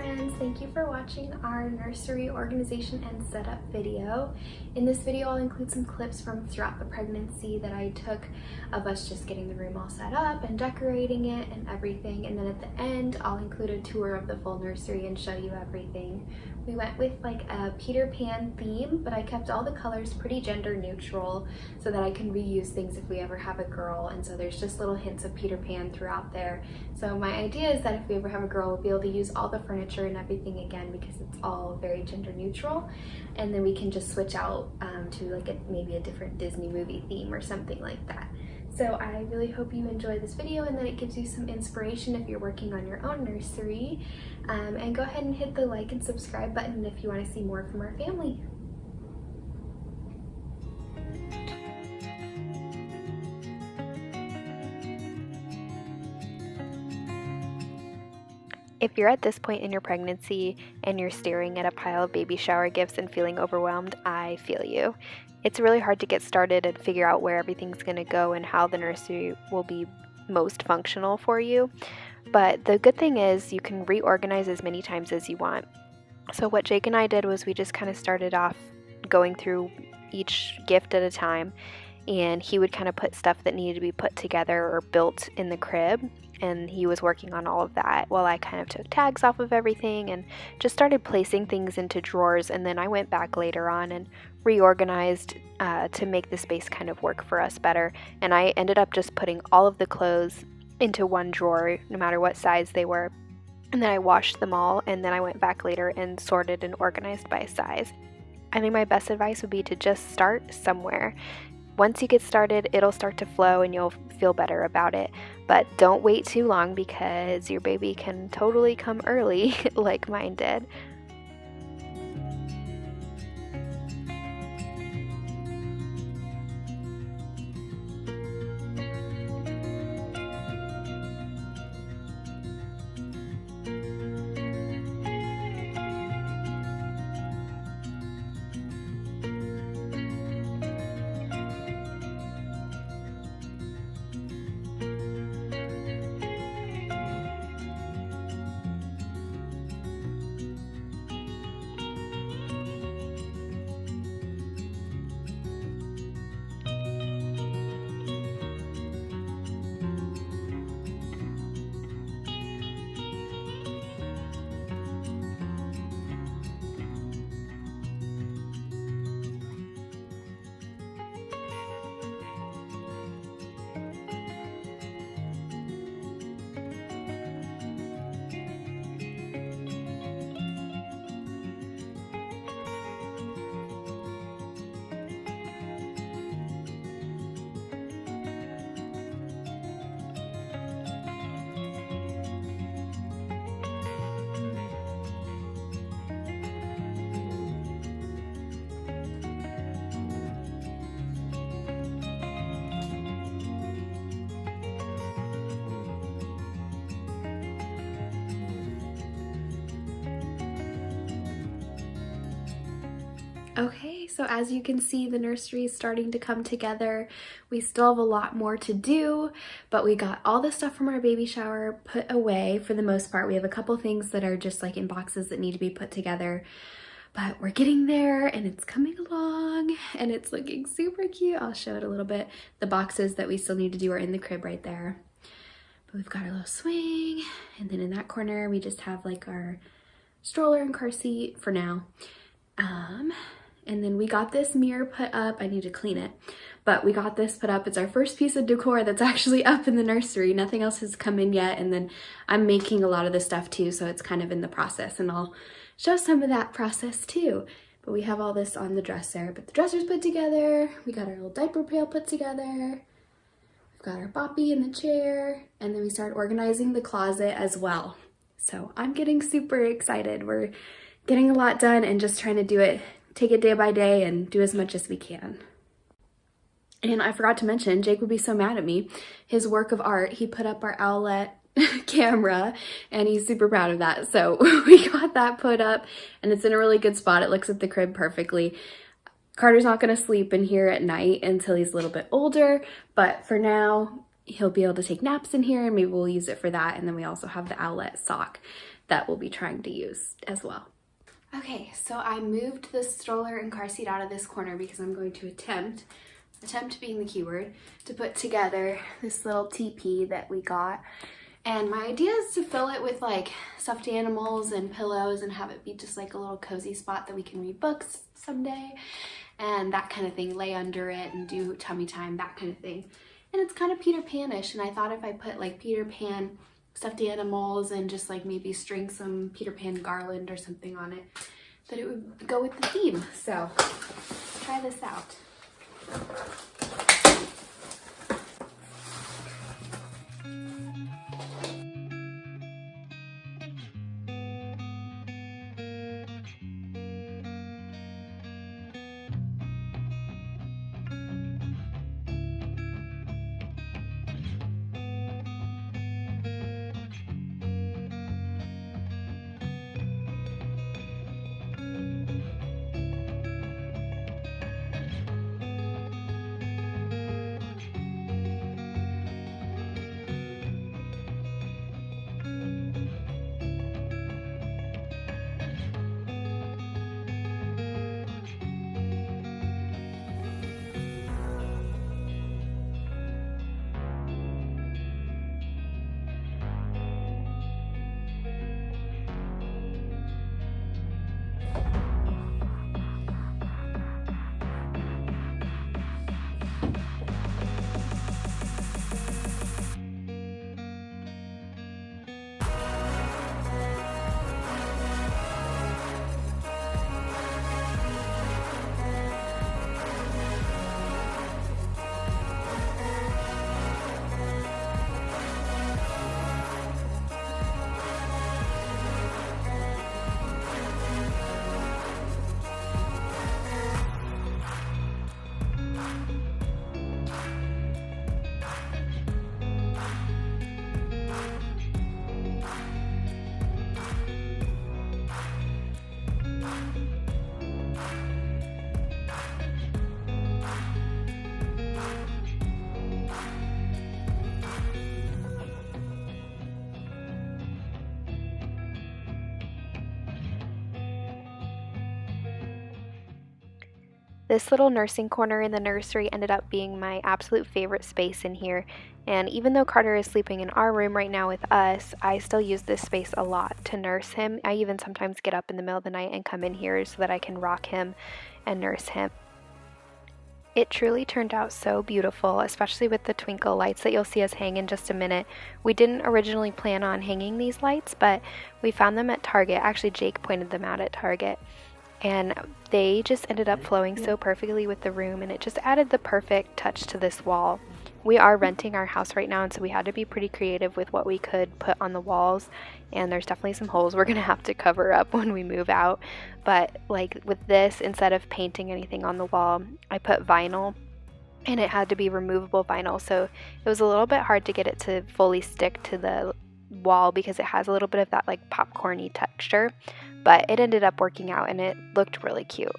friends, thank you for watching our nursery organization and setup video. In this video I'll include some clips from throughout the pregnancy that I took of us just getting the room all set up and decorating it and everything, and then at the end I'll include a tour of the full nursery and show you everything. We went with like a Peter Pan theme, but I kept all the colors pretty gender neutral so that I can reuse things if we ever have a girl, and so there's just little hints of Peter Pan throughout there. So my idea is that if we ever have a girl, we'll be able to use all the furniture and everything again because it's all very gender neutral, and then we can just switch out to like maybe a different Disney movie theme or something like that. So I really hope you enjoy this video and that it gives you some inspiration if you're working on your own nursery. And go ahead and hit the like and subscribe button if you want to see more from our family. If you're at this point in your pregnancy and you're staring at a pile of baby shower gifts and feeling overwhelmed, I feel you. It's really hard to get started and figure out where everything's going to go and how the nursery will be most functional for you. But the good thing is you can reorganize as many times as you want. So what Jake and I did was we just kind of started off going through each gift at a time, and he would kind of put stuff that needed to be put together or built in the crib, and he was working on all of that while I kind of took tags off of everything and just started placing things into drawers. And then I went back later on and reorganized to make the space kind of work for us better, and I ended up just putting all of the clothes into one drawer no matter what size they were, and then I washed them all, and then I went back later and sorted and organized by size. I think my best advice would be to just start somewhere. Once you get started, it'll start to flow and you'll feel better about it. But don't wait too long because your baby can totally come early like mine did. Okay, so as you can see, the nursery is starting to come together. We still have a lot more to do, but we got all the stuff from our baby shower put away for the most part. We have a couple things that are just like in boxes that need to be put together, but we're getting there and it's coming along and it's looking super cute. I'll show it a little bit. The boxes that we still need to do are in the crib right there. But we've got our little swing, and then in that corner we just have like our stroller and car seat for now. And then we got this mirror put up. I need to clean it, but we got this put up. It's our first piece of decor that's actually up in the nursery. Nothing else has come in yet, and then I'm making a lot of the stuff too, so it's kind of in the process, and I'll show some of that process too. But we have all this on the dresser, but the dresser's put together. We got our little diaper pail put together. We've got our boppy in the chair, and then we start organizing the closet as well. So I'm getting super excited. We're getting a lot done and just trying to take it day by day and do as much as we can. And I forgot to mention, Jake would be so mad at me. His work of art, he put up our owlet camera, and he's super proud of that. So we got that put up, and it's in a really good spot. It looks at the crib perfectly. Carter's not going to sleep in here at night until he's a little bit older, but for now he'll be able to take naps in here, and maybe we'll use it for that. And then we also have the owlet sock. that we'll be trying to use as well. Okay, so I moved the stroller and car seat out of this corner because I'm going to attempt being the keyword, to put together this little teepee that we got. And my idea is to fill it with like stuffed animals and pillows and have it be just like a little cozy spot that we can read books someday and that kind of thing, lay under it and do tummy time, that kind of thing. And it's kind of Peter Pan-ish, and I thought if I put like Peter Pan stuffed animals and just like maybe string some Peter Pan garland or something on it, that it would go with the theme. So try this out. This little nursing corner in the nursery ended up being my absolute favorite space in here, and even though Carter is sleeping in our room right now with us, I still use this space a lot to nurse him. I even sometimes get up in the middle of the night and come in here so that I can rock him and nurse him. It truly turned out so beautiful, especially with the twinkle lights that you'll see us hang in just a minute. We didn't originally plan on hanging these lights, but we found them at Target. Actually, Jake pointed them out at Target. And they just ended up flowing so perfectly with the room, and it just added the perfect touch to this wall. We are renting our house right now, and so we had to be pretty creative with what we could put on the walls, and there's definitely some holes we're gonna have to cover up when we move out. But like with this, instead of painting anything on the wall, I put vinyl, and it had to be removable vinyl, so it was a little bit hard to get it to fully stick to the wall because it has a little bit of that like popcorny texture, but it ended up working out and it looked really cute.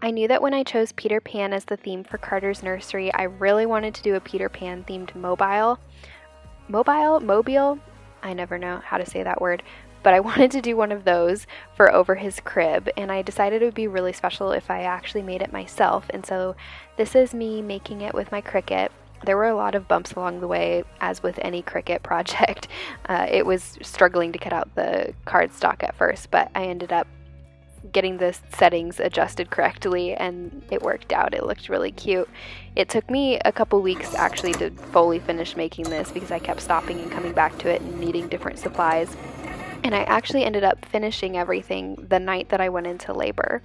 I knew that when I chose Peter Pan as the theme for Carter's nursery, I really wanted to do a Peter Pan themed mobile, I never know how to say that word, but I wanted to do one of those for over his crib, and I decided it would be really special if I actually made it myself, and so this is me making it with my Cricut. There were a lot of bumps along the way, as with any Cricut project. It was struggling to cut out the cardstock at first, but I ended up getting the settings adjusted correctly, and it worked out. It looked really cute. It took me a couple weeks actually to fully finish making this because I kept stopping and coming back to it and needing different supplies. And I actually ended up finishing everything the night that I went into labor.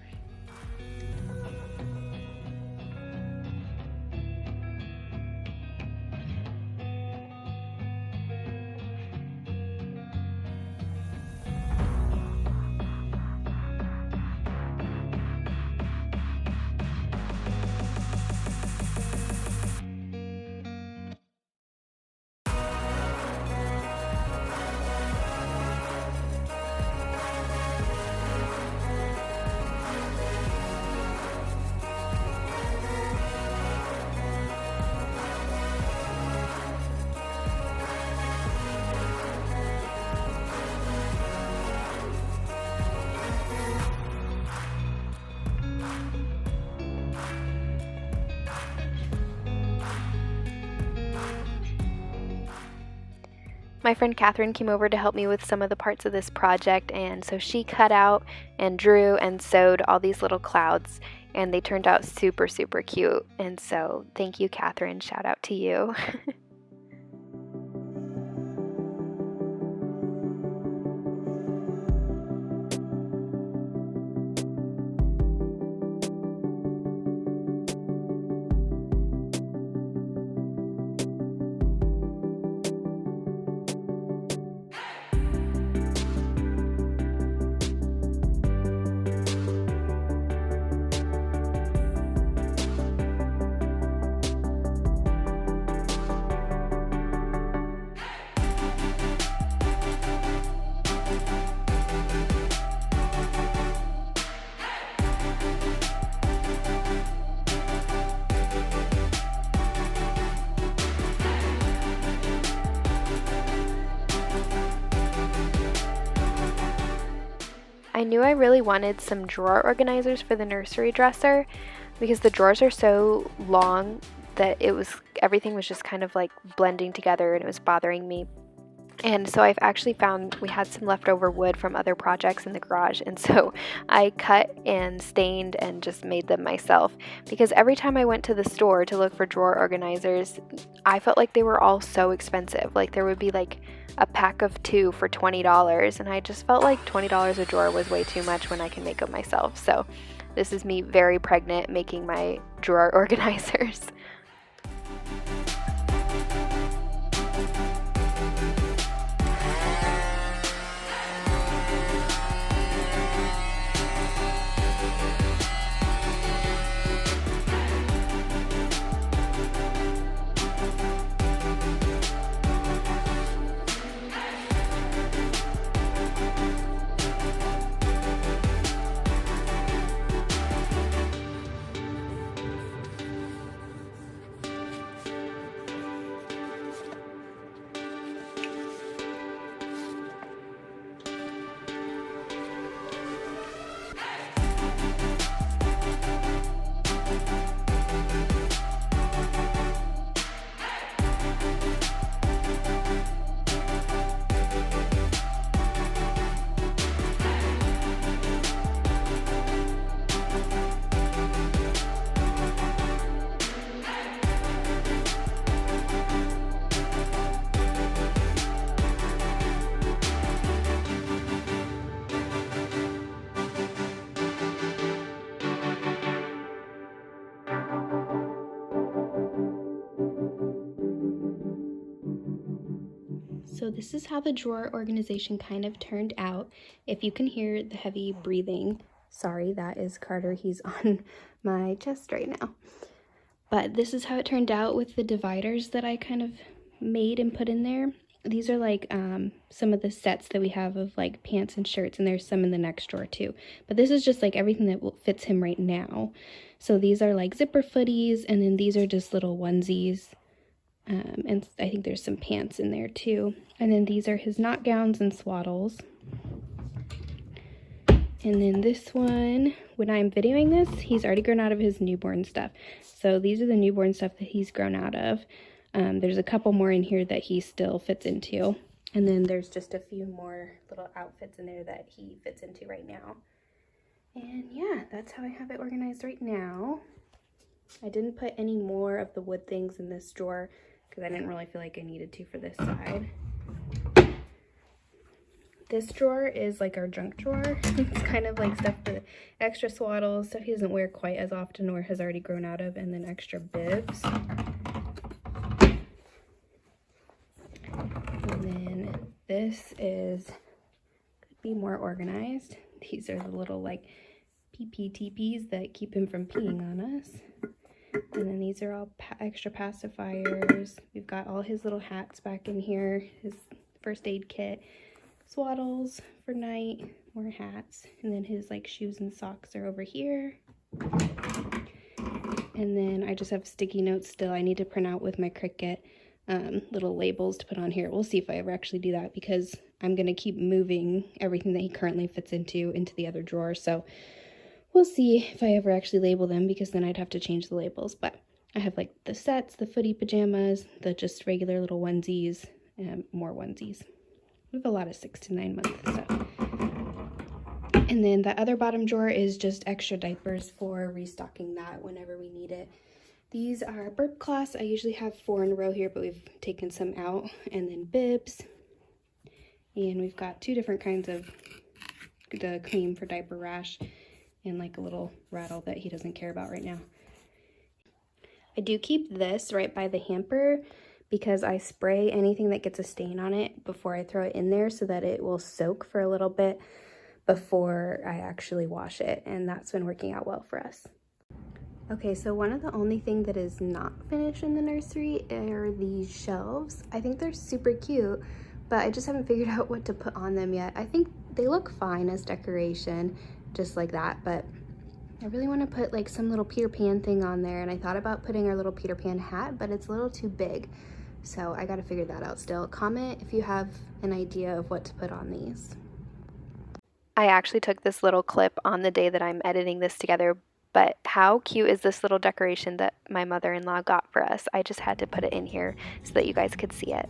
My friend Catherine came over to help me with some of the parts of this project, and so she cut out and drew and sewed all these little clouds, and they turned out super, super cute. And so thank you, Catherine. Shout out to you. I knew I really wanted some drawer organizers for the nursery dresser because the drawers are so long that everything was just kind of like blending together and it was bothering me. And so I've actually found we had some leftover wood from other projects in the garage, and so I cut and stained and just made them myself, because every time I went to the store to look for drawer organizers, I felt like they were all so expensive. Like there would be like a pack of 2 for $20, and I just felt like $20 a drawer was way too much when I can make them myself. So this is me very pregnant making my drawer organizers. So this is how the drawer organization kind of turned out. If you can hear the heavy breathing, sorry, that is Carter. He's on my chest right now. But this is how it turned out with the dividers that I kind of made and put in there. These are like some of the sets that we have of like pants and shirts, and there's some in the next drawer too. But this is just like everything that fits him right now. So these are like zipper footies, and then these are just little onesies. And I think there's some pants in there too. And then these are his nightgowns and swaddles. And then this one, when I'm videoing this, he's already grown out of his newborn stuff. So these are the newborn stuff that he's grown out of. There's a couple more in here that he still fits into. And then there's just a few more little outfits in there that he fits into right now. And yeah, that's how I have it organized right now. I didn't put any more of the wood things in this drawer because I didn't really feel like I needed to for this side. This drawer is like our junk drawer. It's kind of like stuff for extra swaddles, stuff he doesn't wear quite as often or has already grown out of, and then extra bibs. And then this could be more organized. These are the little like PPTPs that keep him from peeing on us. And then these are all extra pacifiers. We've got all his little hats back in here, his first aid kit, swaddles for night, more hats, and then his like shoes and socks are over here. And then I just have sticky notes still. I need to print out with my Cricut little labels to put on here. We'll see if I ever actually do that because I'm going to keep moving everything that he currently fits into the other drawer. So we'll see if I ever actually label them because then I'd have to change the labels. But I have like the sets, the footy pajamas, the just regular little onesies, and more onesies. We have a lot of 6 to 9 month stuff. And then the other bottom drawer is just extra diapers for restocking that whenever we need it. These are burp cloths. I usually have 4 in a row here, but we've taken some out. And then bibs. And we've got 2 different kinds of the cream for diaper rash and like a little rattle that he doesn't care about right now. I do keep this right by the hamper because I spray anything that gets a stain on it before I throw it in there so that it will soak for a little bit before I actually wash it, and that's been working out well for us. Okay, so one of the only thing that is not finished in the nursery are these shelves. I think they're super cute, but I just haven't figured out what to put on them yet. I think they look fine as decoration, just like that, but I really want to put like some little Peter Pan thing on there, and I thought about putting our little Peter Pan hat, but it's a little too big. So I gotta figure that out still. Comment if you have an idea of what to put on these. I actually took this little clip on the day that I'm editing this together, but how cute is this little decoration that my mother-in-law got for us? I just had to put it in here so that you guys could see it.